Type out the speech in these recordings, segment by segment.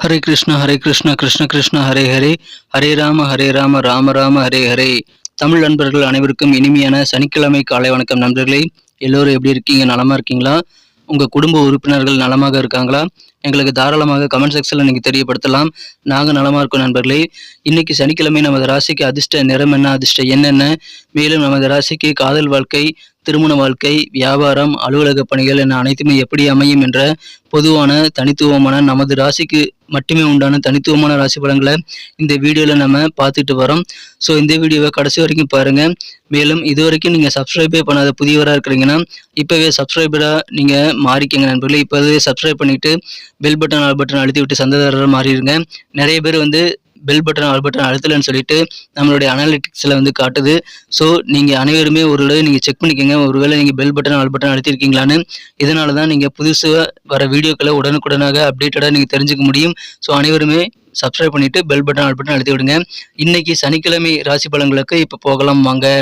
ஹரே கிருஷ்ண கிருஷ்ண கிருஷ்ண ஹரே ஹரே, ஹரே ராம ராம ராம ஹரே ஹரே. தமிழ் நண்பர்கள் அனைவருக்கும் இனிமையான சனிக்கிழமை காலை வணக்கம் நண்பர்களே. எல்லோரும் எப்படி இருக்கீங்க? நலமா இருக்கீங்களா? உங்க குடும்ப உறுப்பினர்கள் நலமாக இருக்காங்களா? எங்களுக்கு தாராளமாக கமெண்ட் செக்ஷன்ல நீங்க தெரியப்படுத்தலாம். நாங்க நலமா இருக்கோம் நண்பர்களே. இன்னைக்கு சனிக்கிழமை நமது ராசிக்கு அதிர்ஷ்ட நிறம் என்ன, அதிர்ஷ்ட எண் என்ன, மேலும் நமது ராசிக்கு காதல் வாழ்க்கை, திருமண வாழ்க்கை, வியாபாரம், அலுவலக பணிகள் என அனைத்துமே எப்படி அமையும் என்ற பொதுவான தனித்துவமான நமது ராசிக்கு மட்டுமே உண்டான தனித்துவமான ராசி பலன்களை இந்த வீடியோவில் நம்ம பார்த்துட்டு வரோம். ஸோ இந்த வீடியோவை கடைசி வரைக்கும் பாருங்க. மேலும் இது வரைக்கும் நீங்கள் சப்ஸ்கிரைபே பண்ணாத புதியவராக இருக்கிறீங்கன்னா இப்போவே சப்ஸ்கிரைபராக நீங்கள் மாறிக்கங்க நண்பர்களே. இப்போவே சப்ஸ்கிரைப் பண்ணிவிட்டு பெல் பட்டன் ஆல் பட்டன் அழுத்தி விட்டு சந்ததாரராக மாறிடுங்க. நிறைய பேர் பெல் பட்டன் ஆல் பட்டன் அழுத்தலன்னு சொல்லிட்டு நம்மளுடைய அனாலிட்டிக்ஸில் காட்டுது. ஸோ நீங்கள் அனைவருமே ஒரு தடவை நீங்கள் செக் பண்ணிக்கோங்க, ஒருவேளை நீங்கள் பெல் பட்டன் ஆல் பட்டன் அழுத்திருக்கீங்களான்னு. இதனால தான் நீங்கள் புதுசாக வர வீடியோக்களை உடனுக்குடனாக அப்டேட்டடாக நீங்கள் தெரிஞ்சுக்க முடியும். ஸோ அனைவருமே சப்ஸ்கிரைப் பண்ணிவிட்டு பெல் பட்டன் ஆல் பட்டன் அழுத்தி விடுங்க. இன்னைக்கு சனிக்கிழமை ராசி பலன்களுக்கு இப்போ போகலாம் வாங்க.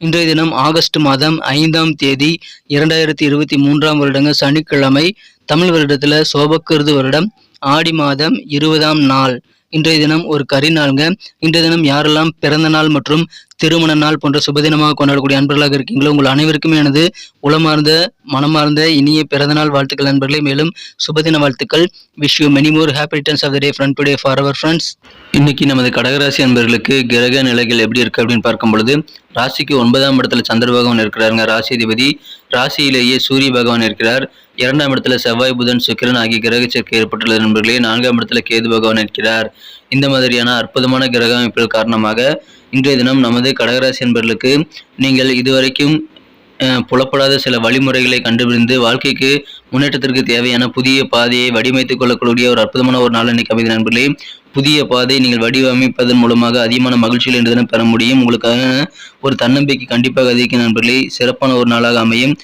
இன்றைய தினம் ஆகஸ்ட் மாதம் 5ஆம் தேதி 2023 வருடங்க சனிக்கிழமை. தமிழ் வருடத்தில் சோபக்கிருது வருடம் ஆடி மாதம் 20ஆம் நாள். இன்றைய தினம் ஒரு கரிநாளுங்க. இன்றைய தினம் யாரெல்லாம் பிறந்த நாள் மற்றும் திருமண நாள் போன்ற சுபதினமாக கொண்டாடக்கூடிய அன்பர்களாக இருக்கீங்களோ உங்கள் அனைவருக்குமே எனது உளமார்ந்த மனமார்ந்த இனிய பிறந்தநாள் வாழ்த்துக்கள் நண்பர்களே. மேலும் சுபதின வாழ்த்துக்கள். Wish you many more happy returns of the day from today for our friends. இன்னைக்கு நமது கடகராசி அன்பர்களுக்கு கிரக நிலைகள் எப்படி இருக்கு அப்படின்னு பார்க்கும் பொழுது, ராசிக்கு 9ஆம் இடத்துல சந்திர பகவான் இருக்கிறாருங்க. ராசி அதிபதி. ராசியிலேயே சூரிய பகவான் இருக்கிறார். 2ஆம் இடத்துல செவ்வாய் புதன் சுக்கிரன் ஆகிய கிரக சேர்க்கை ஏற்பட்டுள்ளது நண்பர்களே. 4ஆம் இடத்துல கேது பகவான் இருக்கிறார். இந்த மாதிரியான அற்புதமான கிரக அமைப்புகள் காரணமாக இன்றைய தினம் நமது கடகராசி அன்பர்களுக்கு நீங்கள் இதுவரைக்கும் புலப்படாத சில வழிமுறைகளை கண்டுபிடிந்து வாழ்க்கைக்கு முன்னேற்றத்திற்கு தேவையான புதிய பாதையை வடிவமைத்துக் கொள்ளக்கூடிய ஒரு அற்புதமான ஒரு நாள் இன்னைக்கு அமைதி நண்பர்களே. புதிய பாதை நீங்கள் வடிவமைப்பதன் மூலமாக அதிகமான மகிழ்ச்சியில் இன்று தினம் பெற முடியும். உங்களுக்கான ஒரு தன்னம்பிக்கை கண்டிப்பாக அதிகம் நண்பர்களே. சிறப்பான ஒரு நாளாக அமையும்.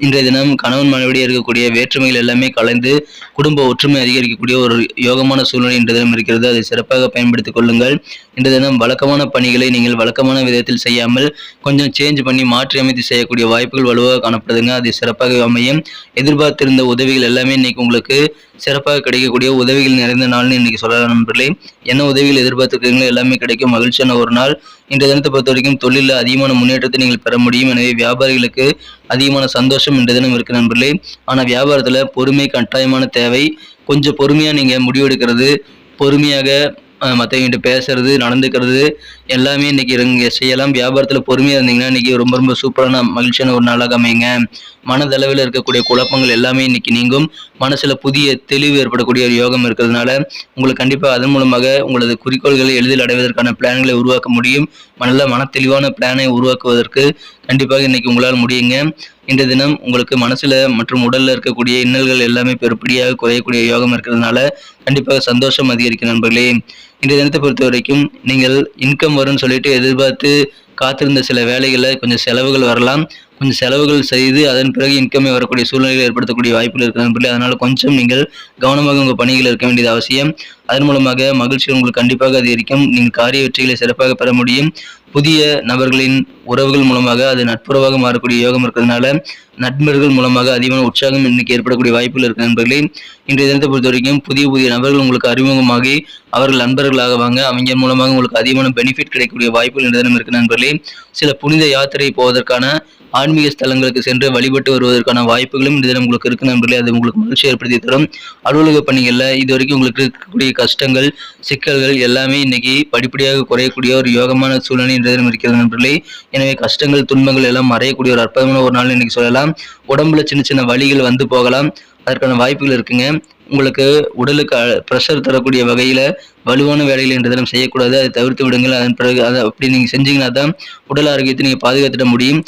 இன்றைய தினம் கணவன் மனைவிடையே இருக்கக்கூடிய வேற்றுமைகள் எல்லாமே கலைந்து குடும்ப ஒற்றுமை அதிகரிக்கக்கூடிய ஒரு யோகமான சூழ்நிலை இன்றைய தினம் இருக்கிறது. அதை சிறப்பாக பயன்படுத்திக் கொள்ளுங்கள். இன்றைய தினம் வழக்கமான பணிகளை நீங்கள் வழக்கமான விதத்தில் செய்யாமல் கொஞ்சம் சேஞ்ச் பண்ணி மாற்றி அமைத்து செய்யக்கூடிய வாய்ப்புகள் வலுவாக காணப்படுதுங்க. அது சிறப்பாக அமையும். எதிர்பார்த்திருந்த உதவிகள் எல்லாமே இன்னைக்கு உங்களுக்கு சிறப்பாக கிடைக்கக்கூடிய உதவிகள் நிறைந்த நாள்னு இன்னைக்கு சொல்லலாம் நண்பர்களே. என்ன உதவிகள் எதிர்பார்த்துருக்கீங்களோ எல்லாமே கிடைக்கும். மகிழ்ச்சியான ஒரு நாள். இன்றைய தினத்தை பொறுத்த வரைக்கும் தொழிலில் அதிகமான முன்னேற்றத்தை நீங்கள் பெற முடியும். எனவே வியாபாரிகளுக்கு அதிகமான சந்தோஷம் இன்றைய தினம் இருக்கு நண்பர்களே. ஆனால் வியாபாரத்தில் பொறுமை கட்டாயமான தேவை. கொஞ்சம் பொறுமையாக நீங்கள் முடிவெடுக்கிறது, பொறுமையாக மற்றவங்கிட்ட பேசுறது, நடந்துக்கிறது எல்லாமே இன்னைக்கு இங்கே செய்யலாம். வியாபாரத்தில் பொறுமையாக இருந்தீங்கன்னா இன்னைக்கு ரொம்ப ரொம்ப சூப்பரான மகிழ்ச்சியான ஒரு நாளாக அமையுங்க. மனதளவில் இருக்கக்கூடிய குழப்பங்கள் எல்லாமே இன்னைக்கு நீங்கும். மனசுல புதிய தெளிவு ஏற்படக்கூடிய ஒரு யோகம் இருக்கிறதுனால உங்களுக்கு கண்டிப்பாக அதன் மூலமாக உங்களது குறிக்கோள்களை எளிதில் அடைவதற்கான பிளான்களை உருவாக்க முடியும். நல்ல மன தெளிவான பிளானை உருவாக்குவதற்கு கண்டிப்பாக இன்னைக்கு உங்களால் முடியுங்க. இன்றைய தினம் உங்களுக்கு மனசுல மற்றும் உடல்ல இருக்கக்கூடிய இன்னல்கள் எல்லாமே பெருப்படியாக குறையக்கூடிய யோகம் இருக்கிறதுனால கண்டிப்பாக சந்தோஷம் அதிகரிக்கும் நண்பர்களே. இன்றைய தினத்தை பொறுத்த வரைக்கும் நீங்கள் இன்கம் வரும்னு சொல்லிட்டு எதிர்பார்த்து காத்திருந்த சில வேலைகளில் கொஞ்சம் செலவுகள் வரலாம். கொஞ்சம் செலவுகள் செய்து அதன் பிறகு இன்கமே வரக்கூடிய சூழ்நிலைகள் ஏற்படுத்தக்கூடிய வாய்ப்புகள் இருக்கிற நண்பர்களே. அதனால் கொஞ்சம் நீங்கள் கவனமாக உங்கள் பணிகள் இருக்க வேண்டியது அவசியம். அதன் மூலமாக மகிழ்ச்சி உங்களுக்கு கண்டிப்பாக அதிகரிக்கும். நீங்கள் காரிய வெற்றிகளை சிறப்பாக பெற முடியும். புதிய நபர்களின் உறவுகள் மூலமாக அது நட்புறவாக மாறக்கூடிய யோகம் இருக்கிறதுனால நண்பர்கள் மூலமாக அதிகமான உற்சாகம் இன்னைக்கு ஏற்படக்கூடிய வாய்ப்புகள் இருக்கு நண்பர்களே. இன்றைய தினத்தை பொறுத்த வரைக்கும் புதிய புதிய நபர்கள் உங்களுக்கு அறிமுகமாகி அவர்கள் நண்பர்களாக வாங்க, அவங்க மூலமாக உங்களுக்கு அதிகமான பெனிஃபிட் கிடைக்கக்கூடிய வாய்ப்புகள் இன்றைய தினம் இருக்கு நண்பர்களே. சில புனித யாத்திரை போவதற்கான ஆன்மீக ஸ்தலங்களுக்கு சென்று வழிபட்டு வருவதற்கான வாய்ப்புகளும் இந்த தினம் உங்களுக்கு இருக்கு நண்பர்களே. அது உங்களுக்கு மகிழ்ச்சி ஏற்படுத்தி தரும். அலுவலக பணிகளில் இது வரைக்கும் உங்களுக்கு இருக்கக்கூடிய கஷ்டங்கள், சிக்கல்கள் எல்லாமே இன்னைக்கு படிப்படியாக குறையக்கூடிய ஒரு யோகமான சூழ்நிலை இன்றைய தினம் இருக்கிறது நண்பர்களே. எனவே கஷ்டங்கள், துன்பங்கள் எல்லாம் மறையக்கூடிய ஒரு அற்புதமான ஒரு நாள் இன்னைக்கு சொல்லலாம். உடம்புல சின்ன சின்ன வலிகள் வந்து போகலாம். அதற்கான வாய்ப்புகள் இருக்குங்க. உங்களுக்கு உடலுக்கு ப்ரெஷர் தரக்கூடிய வகையில் வலுவான வேலைகள் இன்றைய தினம் செய்யக்கூடாது. அதை தவிர்த்து விடுங்கள். அதன் பிறகு அதை அப்படி நீங்கள் செஞ்சீங்கன்னா தான் உடல் ஆரோக்கியத்தை நீங்கள் பாதுகாத்துட முடியும்.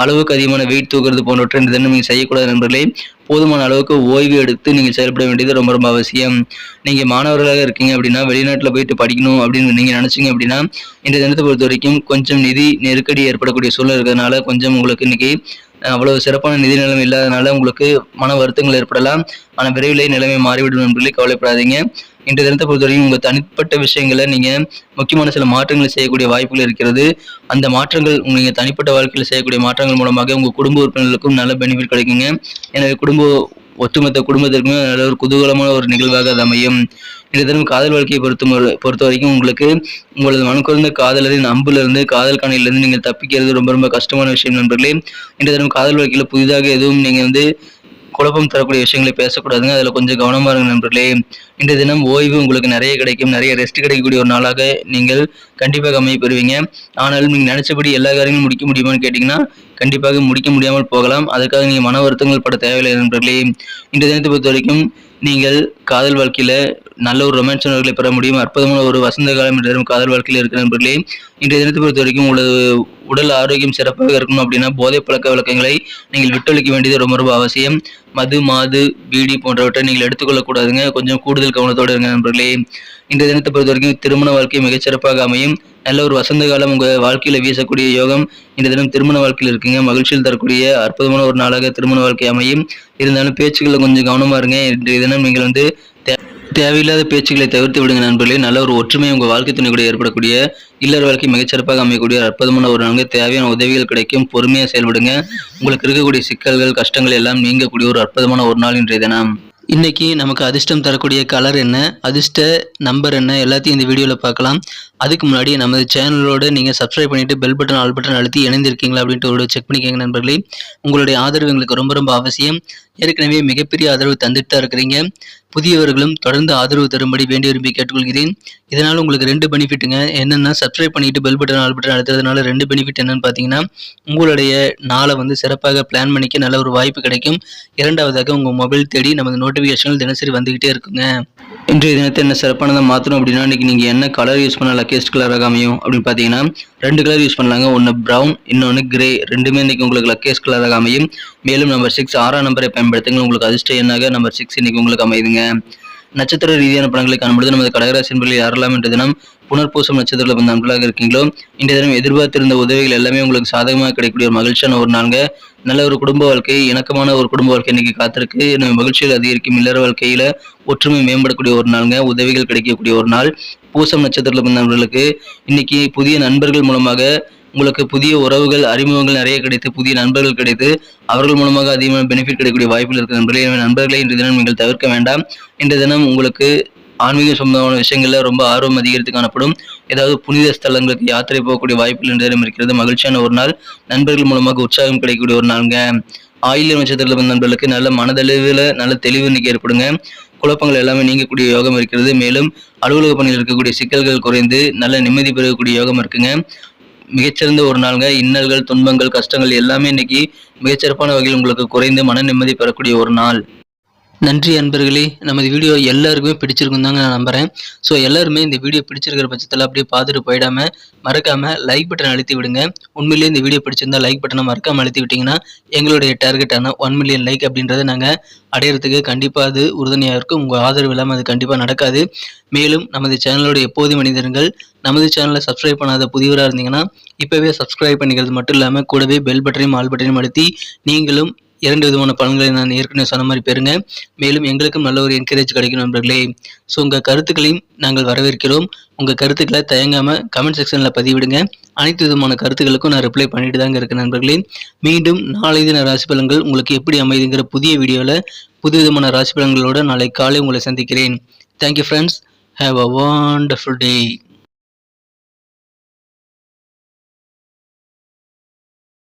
அளவுக்கு அதிகமான வெயிட் தூக்குறது போன்றவற்றை இந்த தினம் நீங்கள் செய்யக்கூடாது நண்பர்களே. போதுமான அளவுக்கு ஓய்வு எடுத்து நீங்கள் செயல்பட வேண்டியது ரொம்ப ரொம்ப அவசியம். நீங்கள் மாணவர்களாக இருக்கீங்க அப்படின்னா வெளிநாட்டில் போயிட்டு படிக்கணும் அப்படின்னு நீங்கள் நினச்சிங்க அப்படின்னா இந்த தினத்தை பொறுத்த வரைக்கும் கொஞ்சம் நிதி நெருக்கடி ஏற்படக்கூடிய சூழ்நிலை இருக்கிறதுனால கொஞ்சம் உங்களுக்கு இன்னைக்கு அவ்வளவு சிறப்பான நிதி நிலைமை இல்லாதனால உங்களுக்கு மன வருத்தங்கள் ஏற்படலாம். ஆனால் விரைவில் நிலைமை மாறிவிடும் நண்பர்களே, கவலைப்படாதீங்க. இன்றைய தினத்தை பொறுத்தவரைக்கும் உங்கள் தனிப்பட்ட விஷயங்களை நீங்கள் முக்கியமான சில மாற்றங்களை செய்யக்கூடிய வாய்ப்புகள் இருக்கிறது. அந்த மாற்றங்கள் நீங்கள் தனிப்பட்ட வாழ்க்கையில் செய்யக்கூடிய மாற்றங்கள் மூலமாக உங்கள் குடும்ப உறுப்பினர்களுக்கும் நல்ல பெனிஃபிட் கிடைக்குங்க. எனவே ஒட்டுமொத்த குடும்பத்திற்குமே நல்ல ஒரு குதூகலமான ஒரு நிகழ்வாக அது அமையும். இன்றைய தினம் காதல் வாழ்க்கையை பொறுத்த வரைக்கும் உங்களுக்கு உங்களது மனக்குறந்த காதலரின் அம்பிலிருந்து காதல் கணையிலிருந்து நீங்கள் தப்பிக்கிறது ரொம்ப ரொம்ப கஷ்டமான விஷயம் நண்பர்களே. இன்றைய தினம் காதல் வாழ்க்கையில் புதிதாக எதுவும் நீங்கள் குழப்பம் தரக்கூடிய விஷயங்களை பேசக்கூடாதுங்க. அதில் கொஞ்சம் கவனமாக இருங்க நண்பர்களே. இன்றைய தினம் ஓய்வு உங்களுக்கு நிறைய கிடைக்கும். நிறைய ரெஸ்ட் கிடைக்கக்கூடிய ஒரு நாளாக நீங்கள் கண்டிப்பாக பெறுவீங்க. ஆனாலும் நீங்கள் நினைச்சபடி எல்லா காரியங்களும் முடிக்க முடியுமான்னு கேட்டிங்கன்னா கண்டிப்பாக முடிக்க முடியாமல் போகலாம். அதுக்காக நீங்கள் மன வருத்தங்கள் பட தேவையில்லை நண்பர்களே. இன்றைய தினத்தை பொறுத்த வரைக்கும் நீங்கள் காதல் வாழ்க்கையில் நல்ல ஒரு ரொமான்ஸ் உணர்வுகளை பெற முடியும். அற்புதமான ஒரு வசந்த காலம் என்ற காதல் வாழ்க்கையில் இருக்கிற நண்பர்களே. இன்றைய தினத்தை பொறுத்த வரைக்கும் உங்களது உடல் ஆரோக்கியம் சிறப்பாக இருக்கணும் அப்படின்னா போதை பழக்க வழக்கங்களை நீங்கள் விட்டொழிக்க வேண்டியது ரொம்ப ரொம்ப அவசியம். மது, மாது, பீடி போன்றவற்றை நீங்கள் எடுத்துக்கொள்ளக்கூடாதுங்க. கொஞ்சம் கூடுதல் கவனத்தோடு இருங்க நண்பர்களே. இன்றைய தினத்தை பொறுத்த வரைக்கும் திருமண வாழ்க்கை மிகச்சிறப்பாக அமையும். நல்ல ஒரு வசந்த காலம் உங்கள் வாழ்க்கையில் வீசக்கூடிய யோகம் இந்த தினம் திருமண வாழ்க்கையில் இருக்குங்க. மகிழ்ச்சியில் தரக்கூடிய அற்புதமான ஒரு நாளாக திருமண வாழ்க்கை அமையும். இருந்தாலும் பேச்சுக்களில் கொஞ்சம் கவனமாக இருங்க. இன்றைய தினம் நீங்கள் தேவையில்லாத பேச்சுக்களை தவிர்த்து விடுங்க நண்பர்களே. நல்ல ஒரு ஒற்றுமை உங்கள் வாழ்க்கை துணை கூட ஏற்படக்கூடிய இல்லற வாழ்க்கை மிகச்சிறப்பாக அமையக்கூடிய அற்புதமான ஒரு நாள். தேவையான உதவிகள் கிடைக்கும். பொறுமையாக செயல்படுங்க. உங்களுக்கு இருக்கக்கூடிய சிக்கல்கள் கஷ்டங்கள் எல்லாம் நீங்கக்கூடிய ஒரு அற்புதமான ஒரு நாள் இன்றைய தினம். இன்னைக்கு நமக்கு அதிர்ஷ்டம் தரக்கூடிய கலர் என்ன, அதிர்ஷ்ட நம்பர் என்ன, எல்லாத்தையும் இந்த வீடியோவில் பார்க்கலாம். அதுக்கு முன்னாடி நமது சேனலோட நீங்கள் சப்ஸ்கிரைப் பண்ணிவிட்டு பெல் பட்டன் ஆல் பட்டன் அழுத்தி இணைந்திருக்கீங்களா அப்படின்ட்டு ஒரு செக் பண்ணிக்கோங்க நண்பர்களே. உங்களுடைய ஆதரவு எங்களுக்கு ரொம்ப ரொம்ப அவசியம். ஏற்கனவே மிகப்பெரிய ஆதரவு தந்துட்டு தான் இருக்கிறீங்க. புதியவர்களும் தொடர்ந்து ஆதரவு தரும்படி வேண்டி விரும்பி கேட்டுக்கொள்கிறேன். இதனால் உங்களுக்கு 2 பெனிஃபிட்டுங்க. என்னென்னா சப்ஸ்கிரைப் பண்ணிட்டு பெல் பட்டன் ஆல் பட்டன் அழுத்துறதுனால 2 பெனிஃபிட் என்னன்னு பார்த்தீங்கன்னா உங்களுடைய நாளை பிளான் பண்ணிக்க நல்ல ஒரு வாய்ப்பு கிடைக்கும். இரண்டாவதாக உங்கள் மொபைல் தேடி நமது நோட்டிஃபிகேஷன்கள் தினசரி வந்துகிட்டே இருக்குங்க. இன்றைய தினத்தை என்ன சிறப்பானதாக மாற்றணும் அப்படின்னா இன்றைக்கி நீங்கள் என்ன கலர் யூஸ் பண்ண லக்கியஸ்ட் கலராக அமையும் அப்படின்னு பார்த்தீங்கன்னா 2 கலர் யூஸ் பண்ணலாங்க. ஒன்று ப்ரௌன், இன்னொன்று கிரே. ரெண்டுமே இன்றைக்கி உங்களுக்கு லக்கியஸ்ட் கலராக அமையும். மேலும் நம்பர் 6 6ஆம் நம்பரை பயன்படுத்துங்க. உங்களுக்கு அதிர்ஷ்ட எண்ணாக நம்பர் 6 இன்னைக்கு உங்களுக்கு அமையுதுங்க. நட்சத்திர ரீதியான பலன்களை காணும்பொழுது நமது கடகராசி என்பதில் யாரெல்லாம் என்ற தினம் புனர்பூசம் நட்சத்திரத்தில் வந்த நண்பர்களாக இருக்கீங்களோ இன்றைய தினம் எதிர்பார்த்திருந்த உதவிகள் எல்லாமே உங்களுக்கு சாதகமாக கிடைக்கக்கூடிய ஒரு மகிழ்ச்சியான ஒரு நாளுங்க. நல்ல ஒரு குடும்ப வாழ்க்கை, இணக்கமான ஒரு குடும்ப வாழ்க்கை இன்னைக்கு காத்திருக்கு. நம்ம மகிழ்ச்சியில் அதிகரிக்கும் இல்லற வாழ்க்கையில ஒற்றுமை மேம்படக்கூடிய ஒரு நாளுங்க. உதவிகள் கிடைக்கக்கூடிய ஒரு நாள். பூசம் நட்சத்திரத்தில் வந்த நண்பர்களுக்கு இன்னைக்கு புதிய நண்பர்கள் மூலமாக உங்களுக்கு புதிய உறவுகள், அறிமுகங்கள் நிறைய கிடைத்து புதிய நண்பர்கள் கிடைத்து அவர்கள் மூலமாக அதிகமான பெனிஃபிட் கிடைக்கக்கூடிய வாய்ப்புகள் இருக்கிற நண்பர்களை இன்றைய தினம் நீங்கள் தவிர்க்க வேண்டாம். இன்றைய தினம் உங்களுக்கு ஆன்மீக சம்பந்தமான விஷயங்கள்ல ரொம்ப ஆர்வம் அதிகரித்து காணப்படும். ஏதாவது புனித ஸ்தலங்களுக்கு யாத்திரை போகக்கூடிய வாய்ப்புகள் இன்றைய தினம் இருக்கிறது. மகிழ்ச்சியான ஒரு நாள். நண்பர்கள் மூலமாக உற்சாகம் கிடைக்கக்கூடிய ஒரு நாளுங்க. ஆயில்ய நட்சத்திரத்தில் வந்த நண்பர்களுக்கு நல்ல மனதளவில் நல்ல தெளிவு இன்னைக்கு ஏற்படுங்க. குழப்பங்கள் எல்லாமே நீங்கக்கூடிய யோகம் இருக்கிறது. மேலும் அலுவலக பணியில் இருக்கக்கூடிய சிக்கல்கள் குறைந்து நல்ல நிம்மதி பெறக்கூடிய யோகம் இருக்குங்க. மிகச்சிறந்த ஒரு நாளுங்க. இன்னல்கள், துன்பங்கள், கஷ்டங்கள் எல்லாமே இன்னைக்கு மிகச்சிறப்பான வகையில் உங்களுக்கு குறைந்து மன நிம்மதி பெறக்கூடிய ஒரு நாள். நன்றி அன்பர்களே. நமது வீடியோ எல்லாருக்குமே பிடிச்சிருக்கும் தாங்க நான் நம்புகிறேன். ஸோ எல்லாருமே இந்த வீடியோ பிடிச்சிருக்கிற பட்சத்தில் அப்படியே பார்த்துட்டு போயிடாமல் மறக்காமல் லைக் பட்டன் அழுத்தி விடுங்க. உண்மையிலேயே இந்த வீடியோ பிடிச்சிருந்தா லைக் பட்டனை மறக்காமல் அழுத்தி விட்டிங்கன்னா எங்களுடைய டார்கெட்டான 1 மில்லியன் லைக் அப்படின்றத நாங்கள் அடையிறதுக்கு கண்டிப்பாக அது உறுதுணையாக இருக்கும். உங்கள் ஆதரவு இல்லாமல் அது கண்டிப்பாக நடக்காது. மேலும் நமது சேனலோட எப்போதும் மனிதர்கள் நமது சேனலை சப்ஸ்கிரைப் பண்ணாத புதியவராக இருந்தீங்கன்னா இப்போவே சப்ஸ்கிரைப் பண்ணிக்கிறது மட்டும் இல்லாமல் கூடவே பெல் பட்டனையும் ஆல் பட்டனையும் அழுத்தி நீங்களும் 2 விதமான பலன்களை நான் ஏற்கனவே சொன்ன மாதிரி பெறுங்க. மேலும் எங்களுக்கும் நல்ல ஒரு என்கரேஜ் கிடைக்கும் நண்பர்களே. ஸோ உங்கள் கருத்துக்களையும் நாங்கள் வரவேற்கிறோம். உங்கள் கருத்துக்களை தயங்காமல் கமெண்ட் செக்ஷனில் பதிவிடுங்க. அனைத்து விதமான கருத்துக்களுக்கும் நான் ரிப்ளை பண்ணிட்டு தாங்க இருக்கேன் நண்பர்களே. மீண்டும் நாளை தின ராசி பலன்கள் உங்களுக்கு எப்படி அமைதுங்கிற புதிய வீடியோவில் புது விதமான ராசி பலன்களோடு நாளை காலை உங்களை சந்திக்கிறேன். Thank you friends. Have a wonderful day.